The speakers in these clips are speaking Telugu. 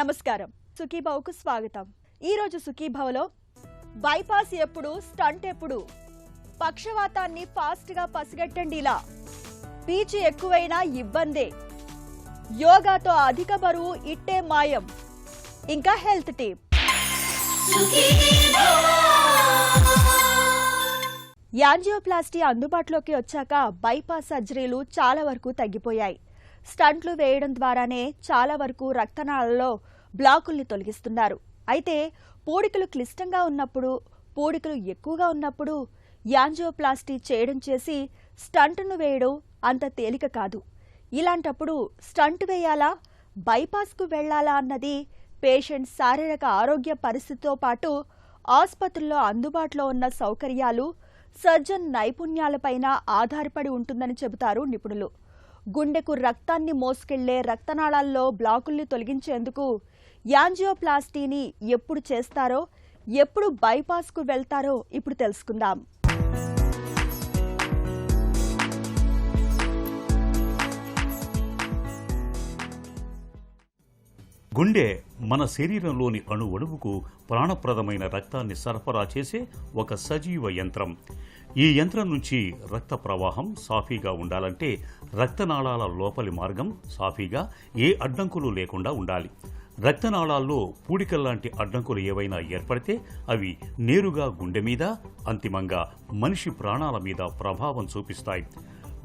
నమస్కారం సుఖీభావకు స్వాగతం. ఈ రోజు సుఖీభావలో బైపాస్ ఎప్పుడు, స్టంట్ ఎప్పుడు, పక్షవాతాన్ని ఫాస్ట్ గా పసిగట్టండి. ఇలా పీచు ఎక్కువైనా ఇబ్బందే, యోగాతో అధిక బరువు ఇట్టే మాయం, ఇంకా హెల్త్ టిప్. యాంజియోప్లాస్టీ అందుబాటులోకి వచ్చాక బైపాస్ సర్జరీలు చాలా వరకు తగ్గిపోయాయి. స్టంట్లు వేయడం ద్వారానే చాలా వరకు రక్తనాళాలలో బ్లాకుల్ని తొలగిస్తున్నారు. అయితే పూడికలు క్లిష్టంగా ఉన్నప్పుడు, పూడికలు ఎక్కువగా ఉన్నప్పుడు యాంజియోప్లాస్టీ చేయడం చేసి స్టంట్ను వేయడం అంత తేలిక కాదు. ఇలాంటప్పుడు స్టంట్ వేయాలా, బైపాస్కు వెళ్లాలా అన్నది పేషెంట్ శారీరక ఆరోగ్య పరిస్థితితో పాటు ఆసుపత్రుల్లో అందుబాటులో ఉన్న సౌకర్యాలు, సర్జన్ నైపుణ్యాలపైన ఆధారపడి ఉంటుందని చెబుతారు నిపుణులు. గుండెకు రక్తాన్ని మోసుకెళ్లే రక్తనాళాల్లో బ్లాకుల్ని తొలగించేందుకు యాంజియోప్లాస్టీని ఎప్పుడు చేస్తారో, ఎప్పుడు బైపాస్కు వెళ్తారో ఇప్పుడు తెలుసుకుందాం. గుండె మన శరీరంలోని అణువణువుకు ప్రాణప్రదమైన రక్తాన్ని సరఫరా చేసే ఒక సజీవ యంత్రం. ఈ యంత్రం నుంచి రక్త ప్రవాహం సాఫీగా ఉండాలంటే రక్తనాళాల లోపలి మార్గం సాఫీగా, ఏ అడ్డంకులు లేకుండా ఉండాలి. రక్తనాళాల్లో పూడికల్లాంటి అడ్డంకులు ఏవైనా ఏర్పడితే అవి నేరుగా గుండె మీద, అంతిమంగా మనిషి ప్రాణాల మీద ప్రభావం చూపిస్తాయి.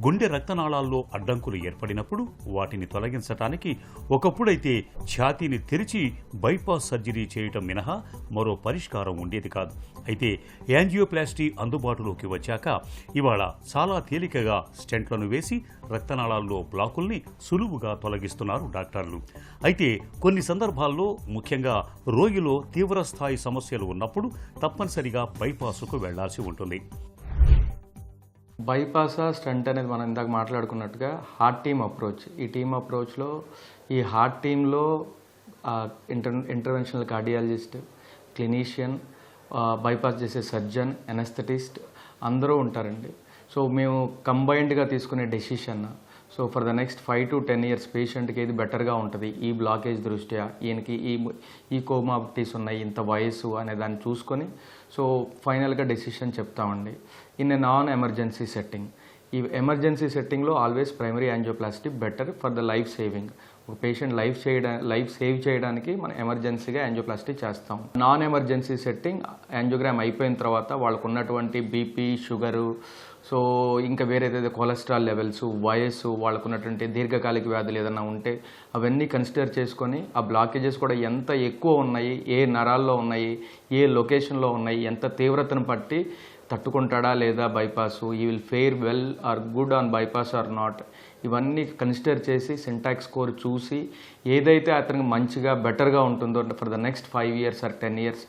గుండె రక్తనాళాల్లో అడ్డంకులు ఏర్పడినప్పుడు వాటిని తొలగించటానికి ఒకప్పుడైతే ఛాతీని తెరిచి బైపాస్ సర్జరీ చేయటం మినహా మరో పరిష్కారం ఉండేది కాదు. అయితే యాంజియోప్లాస్టీ అందుబాటులోకి వచ్చాక ఇవాళ చాలా తేలికగా స్టెంట్లను వేసి రక్తనాళాల్లో బ్లాకుల్ని సులువుగా తొలగిస్తున్నారు డాక్టర్లు. అయితే కొన్ని సందర్భాల్లో, ముఖ్యంగా రోగిలో తీవ్రస్థాయి సమస్యలు ఉన్నప్పుడు తప్పనిసరిగా బైపాసుకు వెళ్లాల్సి ఉంటుంది. బైపాస్ స్టంట్ అనేది మనం ఇందాక మాట్లాడుకున్నట్టుగా హార్ట్ టీమ్ అప్రోచ్. ఈ టీమ్ అప్రోచ్లో ఈ హార్ట్ టీంలో ఇంటర్వెన్షనల్ కార్డియాలజిస్ట్, క్లినీషియన్, బైపాస్ చేసే సర్జన్, ఎనస్థెటిస్ట్ అందరూ ఉంటారండి. సో మేము కంబైన్డ్గా తీసుకునే decision, so for the next 5 to 10 years పేషెంట్కి ఏది బెటర్గా ఉంటుంది, ఈ బ్లాకేజ్ దృష్ట్యా ఈయనకి ఈ కోమాబిలిటీస్ ఉన్నాయి, ఇంత వయస్సు అనే దాన్ని చూసుకొని సో ఫైనల్గా డెసిషన్ చెప్తామండి. In a non emergency setting, ఈ ఎమర్జెన్సీ సెట్టింగ్లో always primary angioplasty better for the life saving. ఒక పేషెంట్ లైఫ్ సేవ్ చేయడానికి మనం ఎమర్జెన్సీగా యాంజియోప్లాస్టీ చేస్తాం. నాన్ ఎమర్జెన్సీ సెట్టింగ్ యాంజియోగ్రామ్ అయిపోయిన తర్వాత వాళ్ళకు ఉన్నటువంటి బీపీ, షుగరు, సో ఇంకా వేరే ఏదైతే కొలెస్ట్రాల్ లెవెల్స్, వయస్సు, వాళ్ళకు ఉన్నటువంటి దీర్ఘకాలిక వ్యాధులు ఏదైనా ఉంటే అవన్నీ కన్సిడర్ చేసుకొని ఆ బ్లాకేజెస్ కూడా ఎంత ఎక్కువ ఉన్నాయి, ఏ నరాల్లో ఉన్నాయి, ఏ లొకేషన్లో ఉన్నాయి, ఎంత తీవ్రతను బట్టి తట్టుకుంటాడా లేదా bypass, he will fare well or good on bypass or not, ఇవన్నీ కన్సిడర్ చేసి సింటాక్స్ స్కోర్ చూసి ఏదైతే అతనికి మంచిగా బెటర్గా ఉంటుందో for the next 5 years or 10 years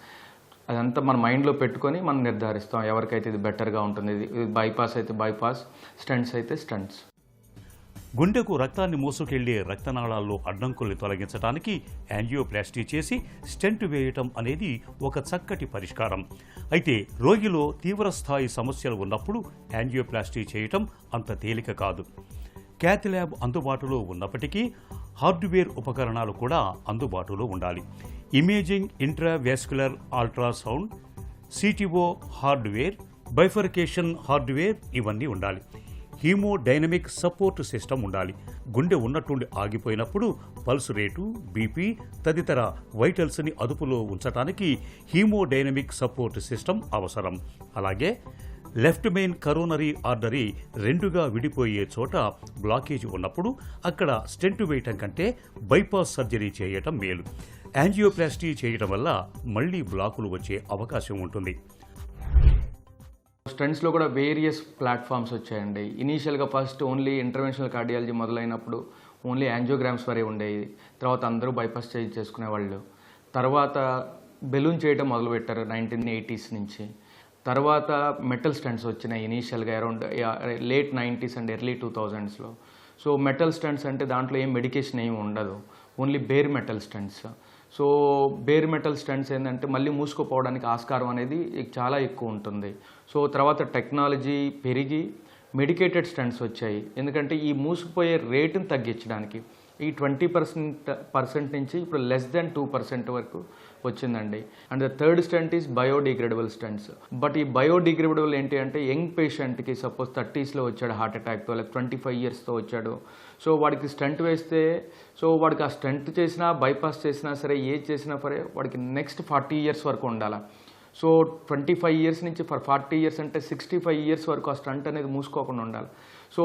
అదంతా మన మైండ్లో పెట్టుకొని మనం నిర్ధారిస్తాం ఎవరికైతే ఇది బెటర్గా ఉంటుంది. ఇది బైపాస్ అయితే బైపాస్, స్టంట్స్ అయితే స్టంట్స్. గుండెకు రక్తాన్ని మోసుకెళ్లే రక్తనాళాల్లో అడ్డంకుల్ని తొలగించడానికి యాంజియోప్లాస్టీ చేసి స్టెంట్ వేయటం అనేది ఒక చక్కటి పరిష్కారం. అయితే రోగిలో తీవ్రస్థాయి సమస్యలు ఉన్నప్పుడు యాంజియోప్లాస్టీ చేయటం అంత తేలిక కాదు. క్యాత్ ల్యాబ్ అందుబాటులో ఉన్నప్పటికీ హార్డ్వేర్ ఉపకరణాలు కూడా అందుబాటులో ఉండాలి. Imaging, intravascular ultrasound, CTO hardware, bifurcation hardware ఇవన్నీ ఉండాలి. హీమోడైనమిక్ సపోర్ట్ సిస్టమ్ ఉండాలి. గుండె ఉన్నట్టుండి ఆగిపోయినప్పుడు పల్స్ రేటు, బీపీ తదితర వైటల్స్ని అదుపులో ఉంచడానికి హీమోడైనమిక్ సపోర్ట్ సిస్టమ్ అవసరం. అలాగే లెఫ్ట్ మెయిన్ కరోనరీ ఆర్టరీ రెండుగా విడిపోయే చోట బ్లాకేజ్ ఉన్నప్పుడు అక్కడ స్టెంట్ వేయటం కంటే బైపాస్ సర్జరీ చేయటం మేలు. యాంజియోప్లాస్టీ చేయటం వల్ల మళ్లీ బ్లాకులు వచ్చే అవకాశం ఉంటుంది. స్టంట్స్లో కూడా వేరియస్ ప్లాట్ఫామ్స్ వచ్చాయండి. ఇనీషియల్గా ఫస్ట్ ఓన్లీ ఇంటర్వెన్షనల్ కార్డియాలజీ మొదలైనప్పుడు ఓన్లీ యాంజియోగ్రామ్స్ వరే ఉండేది. తర్వాత అందరూ బైపాస్ చేసుకునేవాళ్ళు. తర్వాత బెలూన్ చేయడం మొదలుపెట్టారు 1980s నుంచి. తర్వాత మెటల్ స్టంట్స్ వచ్చినాయి ఇనీషియల్గా around late 90s and early 2000sలో. సో మెటల్ స్టంట్స్ అంటే దాంట్లో ఏం మెడికేషన్ ఏమి ఉండదు, only bare metal stents. So bare metal stents ఏంటంటే మళ్ళీ మూసుకుపోవడానికి ఆస్కారం అనేది చాలా ఎక్కువ ఉంటుంది. సో తర్వాత టెక్నాలజీ పెరిగి మెడికేటెడ్ స్టంట్స్ వచ్చాయి. ఎందుకంటే ఈ మూసుకుపోయే రేటును తగ్గించడానికి ఈ 20% నుంచి ఇప్పుడు లెస్ దెన్ 2% వరకు వచ్చిందండి. And the third stent is biodegradable stents. But ఈ బయోడిగ్రేడబుల్ ఏంటి అంటే యంగ్ పేషెంట్కి సపోజ్ 30sలో వచ్చాడు హార్ట్ అటాక్తో, లేక 25 yearsతో వచ్చాడు. సో వాడికి స్టంట్ వేస్తే వాడికి ఆ స్టంట్ చేసినా బైపాస్ చేసినా సరే ఏది చేసినా సరే వాడికి నెక్స్ట్ 40 years వరకు ఉండాలి. సో 25 years నుంచి 40 years అంటే 65 years వరకు ఆ స్టంట్ అనేది మూసుకోకుండా ఉండాలి. సో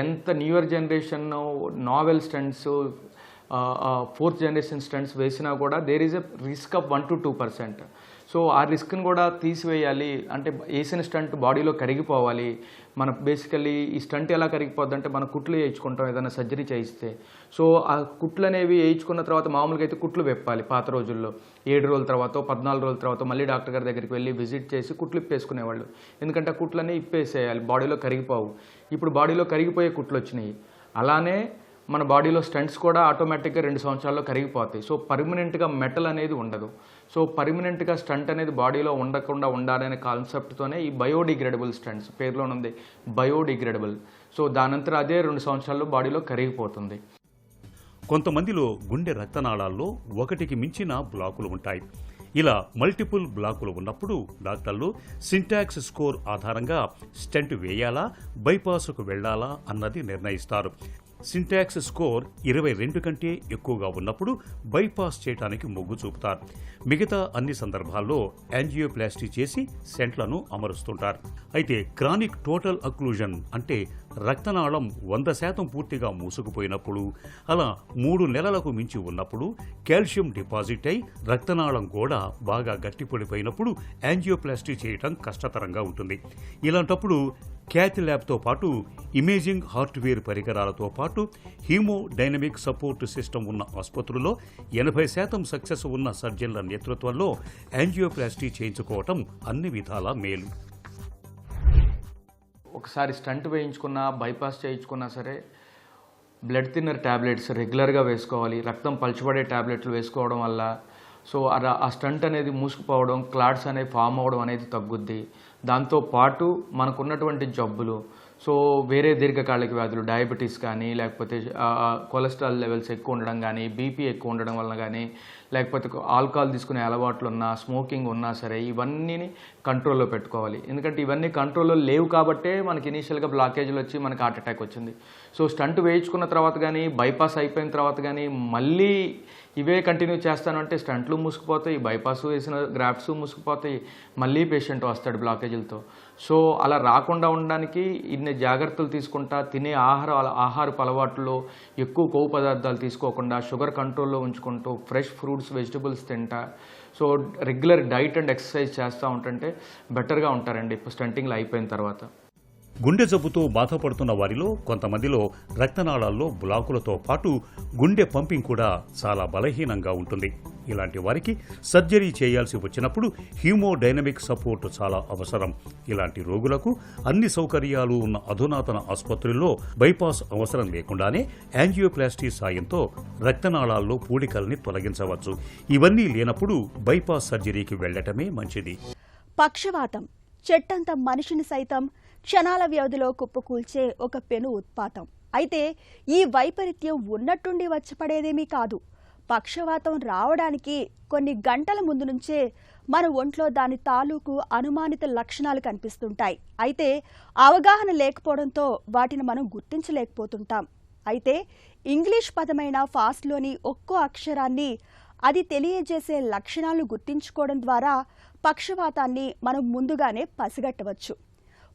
ఎంత newer generation novel stents, 4th generation stents వేసినా కూడా there is a risk of 1 to 2%. So ఆ రిస్క్ని కూడా తీసివేయాలి అంటే వేసిన స్టంట్ బాడీలో కరిగిపోవాలి. మన బేసికల్లీ ఈ స్టంట్ ఎలా కరిగిపోద్ది అంటే మన కుట్లు వేయించుకుంటాం ఏదైనా సర్జరీ చేయిస్తే. సో ఆ కుట్లు అనేవి వేయించుకున్న తర్వాత మామూలుగా అయితే కుట్లు వెప్పాలి పాత రోజుల్లో. 7 రోజుల తర్వాత 14 రోజుల తర్వాత మళ్ళీ డాక్టర్ గారి దగ్గరికి వెళ్ళి విజిట్ చేసి కుట్లు ఇప్పేసుకునేవాళ్ళు. ఎందుకంటే ఆ కుట్లన్నీ ఇప్పేసేయాలి, బాడీలో కరిగిపోవు. ఇప్పుడు బాడీలో కరిగిపోయే కుట్లు వచ్చినాయి. అలానే మన బాడీలో స్టంట్స్ కూడా ఆటోమేటిక్గా 2 సంవత్సరాల్లో కరిగిపోతాయి. సో పర్మనెంట్గా మెటల్ అనేది ఉండదు. సో పర్మనెంట్గా స్టంట్ అనేది బాడీలో ఉండకుండా ఉండాలనే కాన్సెప్ట్తోనే ఈ బయోడిగ్రేడబుల్ స్టంట్స్, పేరులో ఉంది బయోడిగ్రేడబుల్. సో దానంతరం అదే 2 సంవత్సరాల్లో బాడీలో కరిగిపోతుంది. కొంతమందిలో గుండె రక్తనాళాల్లో ఒకటికి మించిన బ్లాకులు ఉంటాయి. ఇలా మల్టిపుల్ బ్లాకులు ఉన్నప్పుడు డాక్టర్లు సింటాక్స్ స్కోర్ ఆధారంగా స్టెంట్ వేయాలా, బైపాస్కు వెళ్లాలా అన్నది నిర్ణయిస్తారు. సింటాక్స్ స్కోర్ 22 కంటే ఎక్కువగా ఉన్నప్పుడు బైపాస్ చేయడానికి మొగ్గు చూపుతారు. మిగతా అన్ని సందర్భాల్లో యాంజియోప్లాస్టీ చేసి స్టెంట్లను అమరుస్తుంటారు. అయితే క్రానిక్ టోటల్ అక్లూజన్ అంటే రక్తనాళం 100% పూర్తిగా మూసుకుపోయినప్పుడు, అలా 3 నెలలకు మించి ఉన్నప్పుడు, కాల్షియం డిపాజిట్ అయి రక్తనాళం గోడ బాగా గట్టిపడిపోయినప్పుడు యాంజియోప్లాస్టీ చేయటం కష్టతరంగా ఉంటుంది. ఇలాంటప్పుడు క్యాథ్ ల్యాబ్తో పాటు ఇమేజింగ్ హార్ట్వేర్ పరికరాలతో పాటు హీమోడైనమిక్ సపోర్ట్ సిస్టమ్ ఉన్న ఆసుపత్రుల్లో 80% సక్సెస్ ఉన్న సర్జన్ల నేతృత్వంలో యాంజియోప్లాస్టీ చేయించుకోవటం అన్ని విధాలా మేలు. ఒకసారి స్టంట్ వేయించుకున్నా బైపాస్ చేయించుకున్నా సరే బ్లడ్ థిన్నర్ ట్యాబ్లెట్స్ రెగ్యులర్గా వేసుకోవాలి. రక్తం పలుచబడే ట్యాబ్లెట్లు వేసుకోవడం వల్ల ఆ స్టంట్ అనేది మూసుకుపోవడం, క్లాట్స్ అనేవి ఫామ్ అవ్వడం అనేది తగ్గుద్ది. దాంతోపాటు మనకున్నటువంటి జబ్బులు, వేరే దీర్ఘకాలిక వ్యాధులు, డయాబెటీస్ కానీ, లేకపోతే కొలెస్ట్రాల్ లెవెల్స్ ఎక్కువ ఉండడం కానీ, బీపీ ఎక్కువ ఉండడం వల్ల కానీ, లేకపోతే ఆల్కహాల్ తీసుకునే అలవాట్లు ఉన్నా, స్మోకింగ్ ఉన్నా సరే ఇవన్నీ కంట్రోల్లో పెట్టుకోవాలి. ఎందుకంటే ఇవన్నీ కంట్రోల్లో లేవు కాబట్టే మనకి ఇనీషియల్గా బ్లాకేజ్లు వచ్చి మనకి హార్ట్ అటాక్ వచ్చింది. సో స్టంట్ వేయించుకున్న తర్వాత కానీ, బైపాస్ అయిపోయిన తర్వాత కానీ మళ్ళీ ఇవే కంటిన్యూ చేస్తాను అంటే స్టంట్లు మూసుకుపోతాయి, బైపాస్ వేసిన గ్రాఫ్ట్స్ మూసుకుపోతాయి, మళ్ళీ పేషెంట్ వస్తాడు బ్లాకేజీలతో. సో అలా రాకుండా ఉండడానికి ఇన్ని జాగ్రత్తలు తీసుకుంటా, తినే ఆహారపు అలవాట్లో ఎక్కువ కొవ్వు పదార్థాలు తీసుకోకుండా, షుగర్ కంట్రోల్లో ఉంచుకుంటూ, ఫ్రెష్ ఫ్రూట్స్, వెజిటబుల్స్ తింటా, so regular diet and exercise చేస్తూ ఉంటుంటే బెటర్గా ఉంటారండి ఇప్పుడు స్టంటింగ్లు అయిపోయిన తర్వాత. గుండె జబ్బుతో బాధపడుతున్న వారిలో కొంతమందిలో రక్తనాళాల్లో బ్లాకులతో పాటు గుండె పంపింగ్ కూడా చాలా బలహీనంగా ఉంటుంది. ఇలాంటి వారికి సర్జరీ చేయాల్సి వచ్చినప్పుడు హీమోడైనమిక్ సపోర్ట్ చాలా అవసరం. ఇలాంటి రోగులకు అన్ని సౌకర్యాలు ఉన్న అధునాతన ఆసుపత్రుల్లో బైపాస్ అవసరం లేకుండానే యాంజియోప్లాస్టీ సాయంతో రక్తనాళాల్లో పూడికల్ని తొలగించవచ్చు. ఇవన్నీ లేనప్పుడు బైపాస్ సర్జరీకి వెళ్లటమే మంచిది. పక్షవాతం చెట్టంత మనిషిని సైతం క్షణాల వ్యవధిలో కుప్పకూల్చే ఒక పెను ఉత్పాతం. అయితే ఈ వైపరీత్యం ఉన్నట్టుండి వచ్చిపడేదేమీ కాదు. పక్షవాతం రావడానికి కొన్ని గంటల ముందు నుంచే మన ఒంట్లో దాని తాలూకు అనుమానిత లక్షణాలు కనిపిస్తుంటాయి. అయితే అవగాహన లేకపోవడంతో వాటిని మనం గుర్తించలేకపోతుంటాం. అయితే ఇంగ్లీష్ పదమైన ఫాస్ట్లోని ఒక్కో అక్షరాన్ని అది తెలియజేసే లక్షణాలను గుర్తించుకోవడం ద్వారా పక్షవాతాన్ని మనం ముందుగానే పసిగట్టవచ్చు.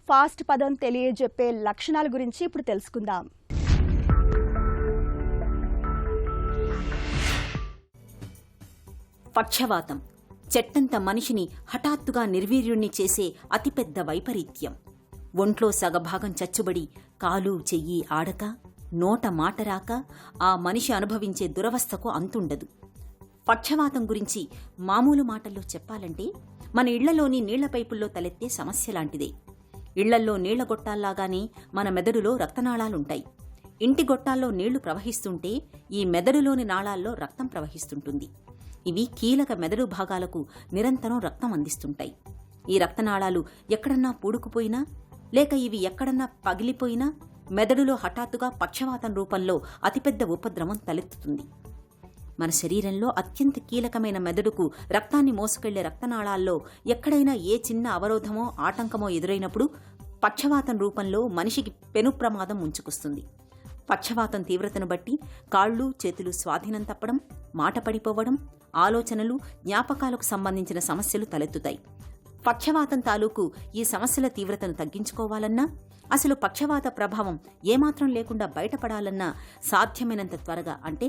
ఫాస్ట్ పదం తెలియజెప్పే లక్షణాల గురించి ఇప్పుడు తెలుసుకుందాం. పక్షవాతం చెట్టంత మనిషిని హఠాత్తుగా నిర్వీర్యుణ్ణి చేసే అతిపెద్ద వైపరీత్యం. ఒంట్లో సగభాగం చచ్చుబడి కాలు చెయ్యి ఆడక, నోట మాట రాక ఆ మనిషి అనుభవించే దురవస్థకు అంతుండదు. పక్షవాతం గురించి మామూలు మాటల్లో చెప్పాలంటే మన ఇళ్లలోని నీళ్ల పైపుల్లో తలెత్తే సమస్య లాంటిదే. ఇళ్లల్లో నీళ్ల గొట్టాల్లాగానే మన మెదడులో రక్తనాళాలుంటాయి. ఇంటి గొట్టాల్లో నీళ్లు ప్రవహిస్తుంటే ఈ మెదడులోని నాళాల్లో రక్తం ప్రవహిస్తుంటుంది. ఇవి కీలక మెదడు భాగాలకు నిరంతరం రక్తం అందిస్తుంటాయి. ఈ రక్తనాళాలు ఎక్కడన్నా పూడుకుపోయినా, లేక ఇవి ఎక్కడన్నా పగిలిపోయినా మెదడులో హఠాత్తుగా పక్షవాతం రూపంలో అతిపెద్ద ఉపద్రవం తలెత్తుతుంది. మన శరీరంలో అత్యంత కీలకమైన మెదడుకు రక్తాన్ని మోసుకెళ్లే రక్తనాళాల్లో ఎక్కడైనా ఏ చిన్న అవరోధమో ఆటంకమో ఎదురైనప్పుడు పక్షవాతం రూపంలో మనిషికి పెను ప్రమాదం ముంచుకొస్తుంది. పక్షవాతం తీవ్రతను బట్టి కాళ్ళు చేతులు స్వాధీనం తప్పడం, మాట పడిపోవడం, ఆలోచనలు జ్ఞాపకాలకు సంబంధించిన సమస్యలు తలెత్తుతాయి. పక్షవాతం తాలూకు ఈ సమస్యల తీవ్రతను తగ్గించుకోవాలన్నా, అసలు పక్షవాత ప్రభావం ఏమాత్రం లేకుండా బయటపడాలన్నా సాధ్యమైనంత త్వరగా, అంటే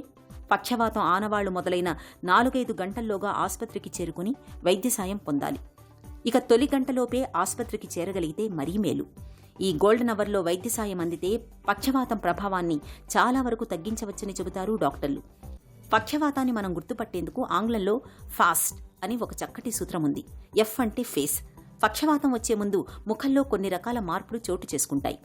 పక్షవాతం ఆనవాళ్లు మొదలైన 4-5 గంటల్లోగా ఆస్పత్రికి చేరుకుని వైద్య సాయం పొందాలి. ఇక తొలి గంటలోపే ఆస్పత్రికి చేరగలిగితే మరీ మేలు. ఈ గోల్డెన్ అవర్లో వైద్య సాయం అందితే పక్షవాతం ప్రభావాన్ని చాలా వరకు తగ్గించవచ్చని చెబుతారు డాక్టర్లు. పక్షవాతాన్ని మనం గుర్తుపట్టేందుకు ఆంగ్లంలో ఫాస్ట్ అని ఒక చక్కటి సూత్రం ఉంది. ఎఫ్ అంటే ఫేస్. పక్షవాతం వచ్చే ముందు ముఖంలో కొన్ని రకాల మార్పులు చోటు చేసుకుంటాయి.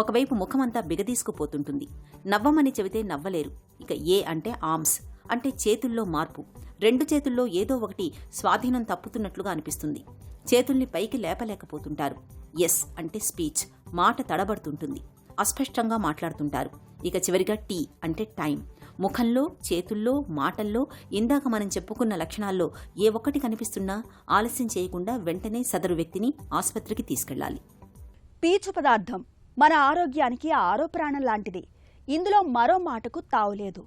ఒకవైపు ముఖమంతా బిగదీసుకుపోతుంటుంది. నవ్వమని చెబితే నవ్వలేరు. ఇక ఏ అంటే ఆర్మ్స్, అంటే చేతుల్లో మార్పు. 2 చేతుల్లో ఏదో ఒకటి స్వాధీనం తప్పుతున్నట్లుగా అనిపిస్తుంది. చేతుల్ని పైకి లేపలేకపోతుంటారు. ఎస్ అంటే స్పీచ్, మాట తడబడుతుంటుంది. అస్పష్టంగా మాట్లాడుతుంటారు. ఇక చివరిగా టీ అంటే టైం. ముఖంలో, చేతుల్లో, మాటల్లో ఇందాక మనం చెప్పుకున్న లక్షణాల్లో ఏ ఒక్కటి కనిపిస్తున్నా ఆలస్యం చేయకుండా వెంటనే సదరు వ్యక్తిని ఆస్పత్రికి తీసుకెళ్లాలి. పీచు పదార్థం మన ఆరోగ్యానికి ఆరో ప్రాణం లాంటిది. ఇందులో మరో మాటకు తావులేదు.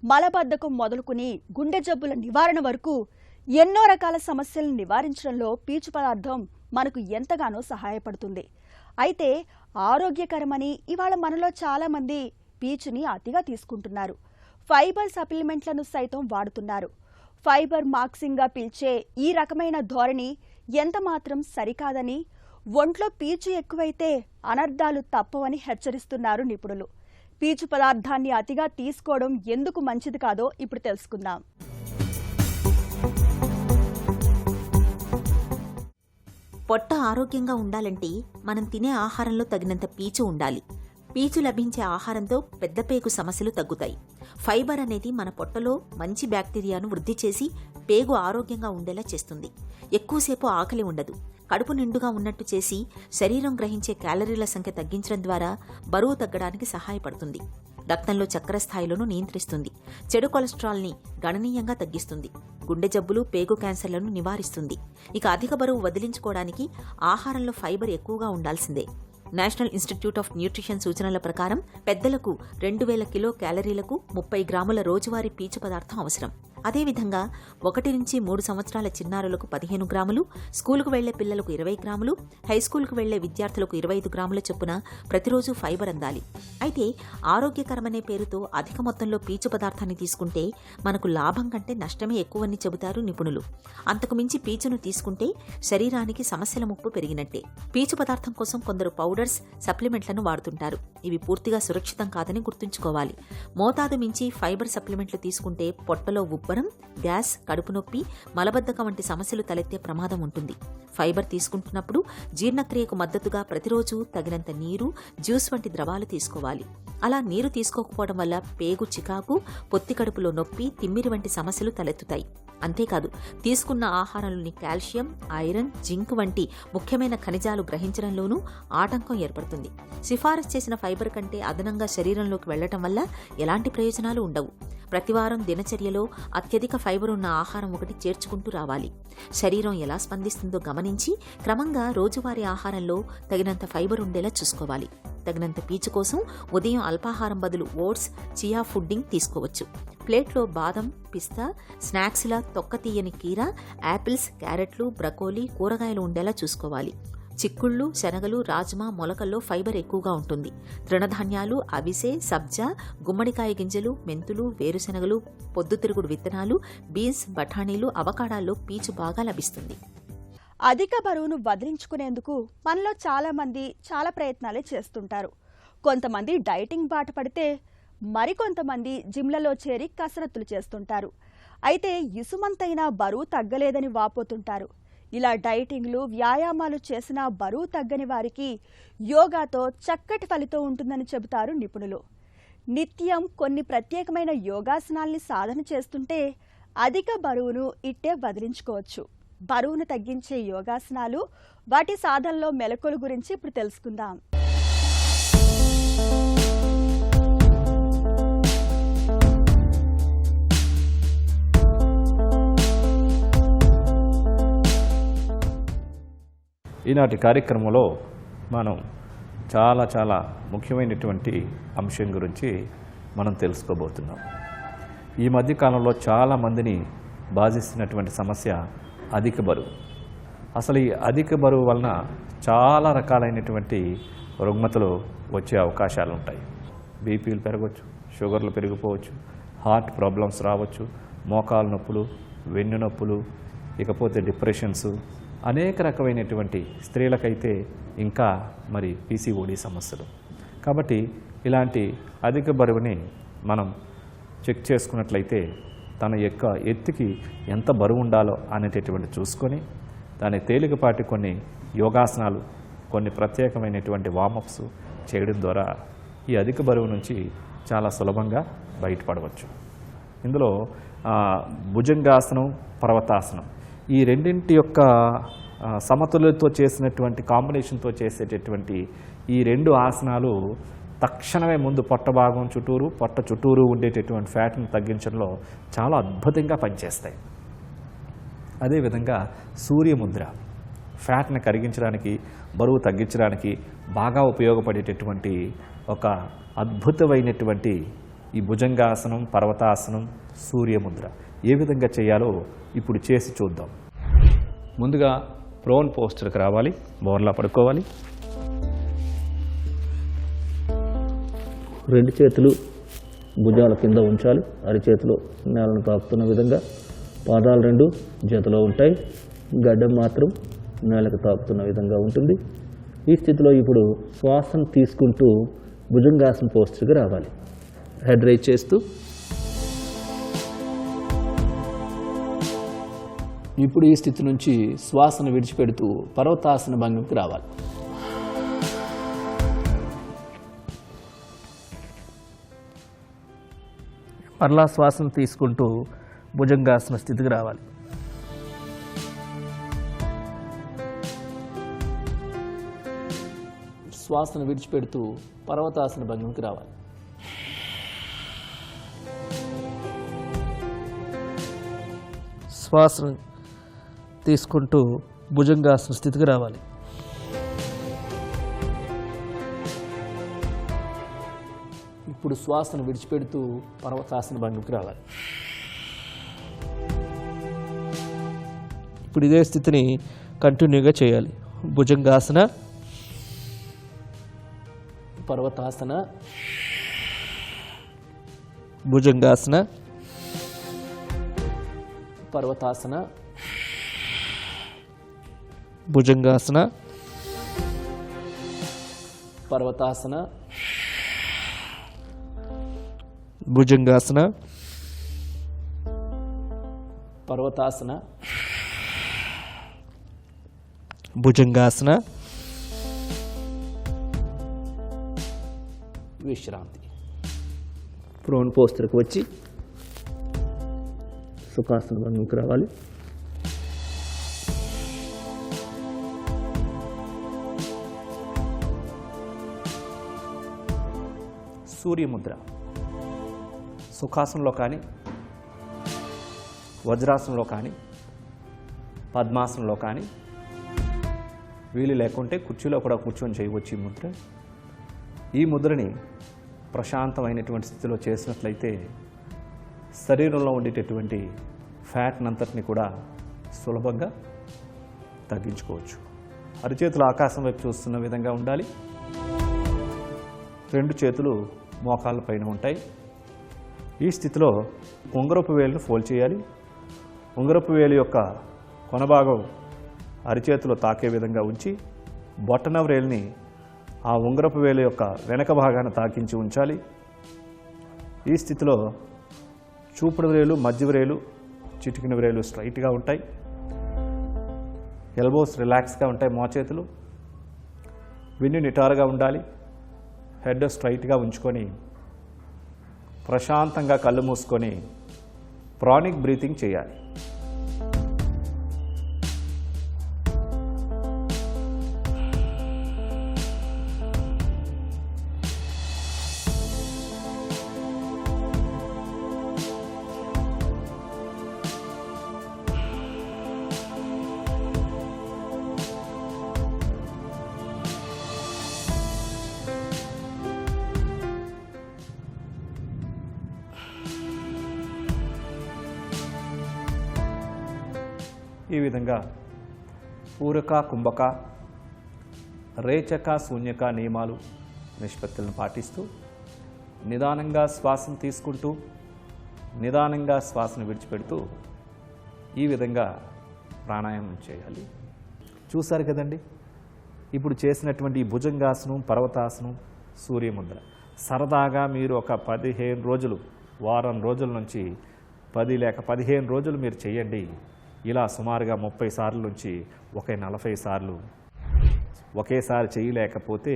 మలబద్ధకం మొదలుకుని గుండె జబ్బుల నివారణ వరకు ఎన్నో రకాల సమస్యలను నివారించడంలో పీచు పదార్థం మనకు ఎంతగానో సహాయపడుతుంది. అయితే ఆరోగ్యకరమని ఇవాళ మనలో చాలా మంది పీచుని అతిగా తీసుకుంటున్నారు. ఫైబర్ సప్లిమెంట్లను సైతం వాడుతున్నారు. ఫైబర్ మాక్సింగ్గా పిలిచే ఈ రకమైన ధోరణి ఎంతమాత్రం సరికాదని, ఒంట్లో పీచు ఎక్కువైతే అనర్థాలు తప్పవని హెచ్చరిస్తున్నారు నిపుణులు. పీచు పదార్థాన్ని అతిగా తీసుకోవడం ఎందుకు మంచిది కాదో ఇప్పుడు తెలుసుకుందాం. పొట్ట ఆరోగ్యంగా ఉండాలంటే మనం తినే ఆహారంలో తగినంత పీచు ఉండాలి. పీచు లభించే ఆహారంతో పెద్ద పేగు సమస్యలు తగ్గుతాయి. ఫైబర్ అనేది మన పొట్టలో మంచి బ్యాక్టీరియాను వృద్ధి చేసి పేగు ఆరోగ్యంగా ఉండేలా చేస్తుంది. ఎక్కువసేపు ఆకలి ఉండదు. కడుపు నిండుగా ఉన్నట్టు చేసి శరీరం గ్రహించే క్యాలరీల సంఖ్య తగ్గించడం ద్వారా బరువు తగ్గడానికి సహాయపడుతుంది. రక్తంలో చక్కెర స్థాయిలను నియంత్రిస్తుంది. చెడు కొలెస్ట్రాల్ని గణనీయంగా తగ్గిస్తుంది. గుండె జబ్బులు, పేగు క్యాన్సర్లను నివారిస్తుంది. ఇక అధిక బరువు వదిలించుకోవడానికి ఆహారంలో ఫైబర్ ఎక్కువగా ఉండాల్సిందే. నేషనల్ ఇన్స్టిట్యూట్ ఆఫ్ న్యూట్రిషన్ సూచనల ప్రకారం పెద్దలకు 2000 కిలో క్యాలరీలకు 30 గ్రాముల రోజువారీ పీచు పదార్థం అవసరం. అదేవిధంగా 1 నుంచి 3 సంవత్సరాల చిన్నారులకు 15 గ్రాములు, స్కూలుకు వెళ్లే పిల్లలకు 20 గ్రాములు, హైస్కూలుకు వెళ్లే విద్యార్థులకు 25 గ్రాముల చొప్పున ప్రతిరోజు ఫైబర్ అందాలి. అయితే ఆరోగ్యకరమనే పేరుతో అధిక మొత్తంలో పీచు పదార్థాన్ని తీసుకుంటే మనకు లాభం కంటే నష్టమే ఎక్కువని చెబుతారు నిపుణులు. అంతకు మించి పీచును తీసుకుంటే శరీరానికి సమస్యల ముప్పు పెరిగినట్టే. పీచు పదార్థం కోసం కొందరు పౌడర్స్, సప్లిమెంట్లను వాడుతుంటారు. ఇవి పూర్తిగా సురక్షితం కాదని గుర్తుంచుకోవాలి. మోతాదు మించి ఫైబర్ సప్లిమెంట్లు తీసుకుంటే పొట్టలో ఉబ్బరం, గ్యాస్, కడుపు నొప్పి, మలబద్ధకం వంటి సమస్యలు తలెత్తే ప్రమాదం ఉంటుంది. ఫైబర్ తీసుకుంటున్నప్పుడు జీర్ణక్రియకు మద్దతుగా ప్రతిరోజు తగినంత నీరు, జ్యూస్ వంటి ద్రవాలు తీసుకోవాలి. అలా నీరు తీసుకోకపోవడం వల్ల పేగు చికాకు, పొత్తి కడుపులో నొప్పి, తిమ్మిరి వంటి సమస్యలు తలెత్తుతాయి. అంతేకాదు, తీసుకున్న ఆహారంలోని కాల్షియం, ఐరన్, జింక్ వంటి ముఖ్యమైన ఖనిజాలు గ్రహించడంలోనూ ఆటంకం ఏర్పడుతుంది. సిఫారసు చేసిన ఫైబర్ కంటే అదనంగా శరీరంలోకి వెళ్లటం వల్ల ఎలాంటి ప్రయోజనాలు ఉండవు. ప్రతివారం దినచర్యలో అత్యధిక ఫైబర్ ఉన్న ఆహారం ఒకటి చేర్చుకుంటూ రావాలి. శరీరం ఎలా స్పందిస్తుందో గమనించి క్రమంగా రోజువారీ ఆహారంలో తగినంత ఫైబర్ ఉండేలా చూసుకోవాలి. తగినంత పీచు కోసం ఉదయం అల్పాహారం బదులు ఓట్స్, చియా ఫుడ్డింగ్ తీసుకోవచ్చు. ప్లేట్లో బాదం, పిస్తా, స్నాక్స్లా తొక్క తీయని కీర, యాపిల్స్, క్యారెట్లు, బ్రకోలీ, కూరగాయలు ఉండేలా చూసుకోవాలి. చిక్కుళ్ళు, శనగలు, రాజ్మా, మొలకల్లో ఫైబర్ ఎక్కువగా ఉంటుంది. తృణధాన్యాలు, అవిసె, సబ్జా, గుమ్మడికాయ గింజలు, మెంతులు, వేరుశెనగలు, పొద్దుతిరుగుడు విత్తనాలు, బీన్స్, బఠానీలు, అవకాడాల్లో పీచు బాగా లభిస్తుంది. అధిక బరువును వదిలించుకునేందుకు మనలో చాలా మంది చాలా ప్రయత్నాలే చేస్తుంటారు. కొంతమంది డైటింగ్ బాట పడితే మరికొంతమంది జిమ్లలో చేరి కసరత్తులు చేస్తుంటారు. అయితే ఇసుమంతైనా బరువు తగ్గలేదని వాపోతుంటారు. ఇలా డైటింగ్లు, వ్యాయామాలు చేసినా బరువు తగ్గని వారికి యోగాతో చక్కటి ఫలితం ఉంటుందని చెబుతారు నిపుణులు. నిత్యం కొన్ని ప్రత్యేకమైన యోగాసనాల్ని సాధన చేస్తుంటే అధిక బరువును ఇట్టే వదిలించుకోవచ్చు. బరువును తగ్గించే యోగాసనాలు, వాటి సాధనలో మెలకువల గురించి ఇప్పుడు తెలుసుకుందాం. ఈనాటి కార్యక్రమంలో మనం చాలా ముఖ్యమైనటువంటి అంశం గురించి మనం తెలుసుకోబోతున్నాం. ఈ మధ్యకాలంలో చాలామందిని బాధిస్తున్నటువంటి సమస్య అధిక బరువు. అసలు ఈ అధిక బరువు వలన చాలా రకాలైనటువంటి రుగ్మతలు వచ్చే అవకాశాలు ఉంటాయి. బీపీలు పెరగవచ్చు, షుగర్లు పెరిగిపోవచ్చు, హార్ట్ ప్రాబ్లమ్స్ రావచ్చు, మోకాలు నొప్పులు, వెన్ను నొప్పులు, ఇకపోతే డిప్రెషన్స్, అనేక రకమైనటువంటి స్త్రీలకైతే ఇంకా మరి పీసీఓడి సమస్యలు. కాబట్టి ఇలాంటి అధిక బరువుని మనం చెక్ చేసుకున్నట్లయితే తన యొక్క ఎత్తుకి ఎంత బరువు ఉండాలో అనేటటువంటి చూసుకొని దాని తేలికపాటి కొన్ని యోగాసనాలు, కొన్ని ప్రత్యేకమైనటువంటి వార్మప్స్ చేయడం ద్వారా ఈ అధిక బరువు నుంచి చాలా సులభంగా బయటపడవచ్చు. ఇందులో భుజంగాసనం, పర్వతాసనం ఈ రెండింటి యొక్క సమతుల్యతో చేసినటువంటి కాంబినేషన్తో చేసేటటువంటి ఈ రెండు ఆసనాలు తక్షణమే ముందు పొట్ట భాగం చుట్టూరు, పొట్ట చుట్టూరు ఉండేటటువంటి ఫ్యాట్ని తగ్గించడంలో చాలా అద్భుతంగా పనిచేస్తాయి. అదేవిధంగా సూర్యముద్ర ఫ్యాట్ని కరిగించడానికి, బరువు తగ్గించడానికి బాగా ఉపయోగపడేటటువంటి ఒక అద్భుతమైనటువంటి ఈ భుజంగాసనం, పర్వతాసనం, సూర్యముద్ర ఏ విధంగా చేయాలో ఇప్పుడు చేసి చూద్దాం. ముందుగా ప్రోన్ పోస్టర్కి రావాలి, బోర్లా పడుకోవాలి. రెండు చేతులు భుజాల కింద ఉంచాలి, అరిచేతులు నేలను తాకుతున్న విధంగా. పాదాలు రెండు జతలో ఉంటాయి, గడ్డం మాత్రం నేలకు తాకుతున్న విధంగా ఉంటుంది. ఈ స్థితిలో ఇప్పుడు శ్వాసను తీసుకుంటూ భుజంగాసన పోస్టర్కి రావాలి. హెడ్ రైజ్ చేస్తూ ఇప్పుడు ఈ స్థితి నుంచి శ్వాసను విడిచిపెడుతూ పర్వతాసన భంగికి రావాలి. మరలా శ్వాసను తీసుకుంటూ భుజంగాసన స్థితికి రావాలి. శ్వాసను విడిచిపెడుతూ పర్వతాసన భంగికి రావాలి. శ్వాసను తీసుకుంటూ భుజంగాసన స్థితికి రావాలి. ఇప్పుడు శ్వాసను విడిచిపెడుతూ పర్వతాసన భంగికి రావాలి. ఇప్పుడు ఇదే స్థితిని కంటిన్యూగా చేయాలి. భుజంగాసన, పర్వతాసన, భుజంగాసన, పర్వతాసన, భుజంగాసన, పర్వతాసన, భుజంగాసన, పర్వతాసన, భుజంగాసన, విశ్రాంతి. ప్రోన్ పోస్టర్కి వచ్చి సుఖాసన భంగికి రావాలి. సూర్యముద్ర సుఖాసనంలో కానీ, వజ్రాసనంలో కానీ, పద్మాసనంలో కానీ, వీలు లేకుంటే కుర్చీలో కూడా కూర్చొని చేయవచ్చు ఈ ముద్ర. ఈ ముద్రని ప్రశాంతమైనటువంటి స్థితిలో చేసినట్లయితే శరీరంలో ఉండేటటువంటి ఫ్యాట్నంతటిని కూడా సులభంగా తగ్గించుకోవచ్చు. అరిచేతులు ఆకాశం వైపు చూస్తున్న విధంగా ఉండాలి. రెండు చేతులు మోకాళ్ళ పైన ఉంటాయి. ఈ స్థితిలో ఉంగరపు వేలును ఫోల్డ్ చేయాలి. ఉంగరపు వేలు యొక్క కొనభాగం అరిచేతిలో తాకే విధంగా ఉంచి బొట్టన వ్రేలుని ఆ ఉంగరపు వేలు యొక్క వెనక భాగాన్ని తాకించి ఉంచాలి. ఈ స్థితిలో చూపుడు వ్రేలు, మధ్య వ్రేలు, చిటికిన వ్రేలు స్ట్రైట్గా ఉంటాయి. ఎల్బోస్ రిలాక్స్గా ఉంటాయి. మోచేతులు వెన్ను నిటారుగా ఉండాలి. హెడ్ స్ట్రైట్గా ఉంచుకొని ప్రశాంతంగా కళ్ళు మూసుకొని ప్రాణిక్ బ్రీతింగ్ చేయాలి. ఈ విధంగా పూరక కుంభక రేచక శూన్యక నియమాలు నిష్పత్తులను పాటిస్తూ నిదానంగా శ్వాసను తీసుకుంటూ నిదానంగా శ్వాసను విడిచిపెడుతూ ఈ విధంగా ప్రాణాయామం చేయాలి. చూశారు కదండి, ఇప్పుడు చేసినటువంటి ఈ భుజంగాసనం, పర్వతాసనం, సూర్యముద్ర సరదాగా మీరు ఒక 15 రోజులు, వారం రోజుల నుంచి 10 లేక 15 రోజులు మీరు చేయండి. ఇలా సుమారుగా 30 సార్లు నుంచి 40 సార్లు ఒకేసారి చేయలేకపోతే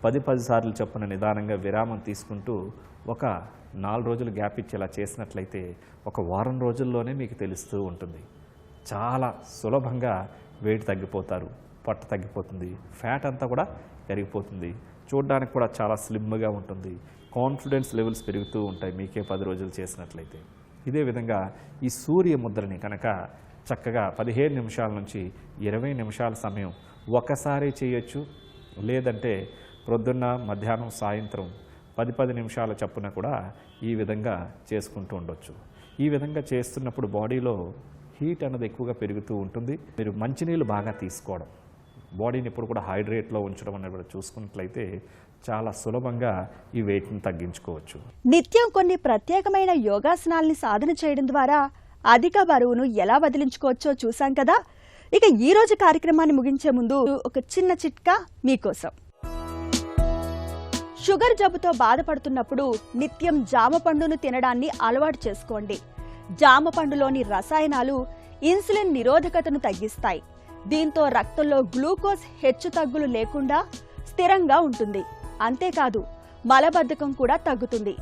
10 సార్లు చొప్పున నిదానంగా విరామం తీసుకుంటూ ఒక 4 రోజులు గ్యాప్ ఇచ్చి ఇలా చేసినట్లయితే ఒక వారం రోజుల్లోనే మీకు తెలుస్తూ ఉంటుంది. చాలా సులభంగా వెయిట్ తగ్గిపోతారు, పొట్ట తగ్గిపోతుంది, ఫ్యాట్ అంతా కూడా కరిగిపోతుంది, చూడడానికి కూడా చాలా స్లిమ్గా ఉంటుంది, కాన్ఫిడెన్స్ లెవెల్స్ పెరుగుతూ ఉంటాయి మీకే 10 రోజులు చేసినట్లయితే. ఇదే విధంగా ఈ సూర్య ముద్రని కనుక చక్కగా 15 నిమిషాల నుంచి 20 నిమిషాల సమయం ఒకసారి చేయొచ్చు. లేదంటే ప్రొద్దున్న, మధ్యాహ్నం, సాయంత్రం 10 నిమిషాల చప్పున కూడా ఈ విధంగా చేసుకుంటూ ఉండొచ్చు. ఈ విధంగా చేస్తున్నప్పుడు బాడీలో హీట్ అన్నది ఎక్కువగా పెరుగుతూ ఉంటుంది. మీరు మంచినీళ్ళు బాగా తీసుకోవడం, బాడీని ఎప్పుడు కూడా హైడ్రేట్లో ఉంచడం అనేది చూసుకున్నట్లయితే చాలా సులభంగా ఈ వెయిట్ని తగ్గించుకోవచ్చు. నిత్యం కొన్ని ప్రత్యేకమైన యోగాసనాల్ని సాధన చేయడం ద్వారా అధిక బరువును ఎలా వదిలించుకోవచ్చో చూసాం కదా. ఇక ఈ రోజు కార్యక్రమాన్ని ముగించే ముందు ఒక చిన్న చిట్కా మీకోసం. షుగర్ జబ్బుతో బాధపడుతున్నప్పుడు నిత్యం జామ పండును తినడాన్ని అలవాటు చేసుకోండి. జామ పండులోని రసాయనాలు ఇన్సులిన్ నిరోధకతను తగ్గిస్తాయి. దీంతో రక్తంలో గ్లూకోజ్ హెచ్చుతగ్గులు లేకుండా స్థిరంగా ఉంటుంది. అంతేకాదు, మలబద్ధకం కూడా తగ్గుతుంది.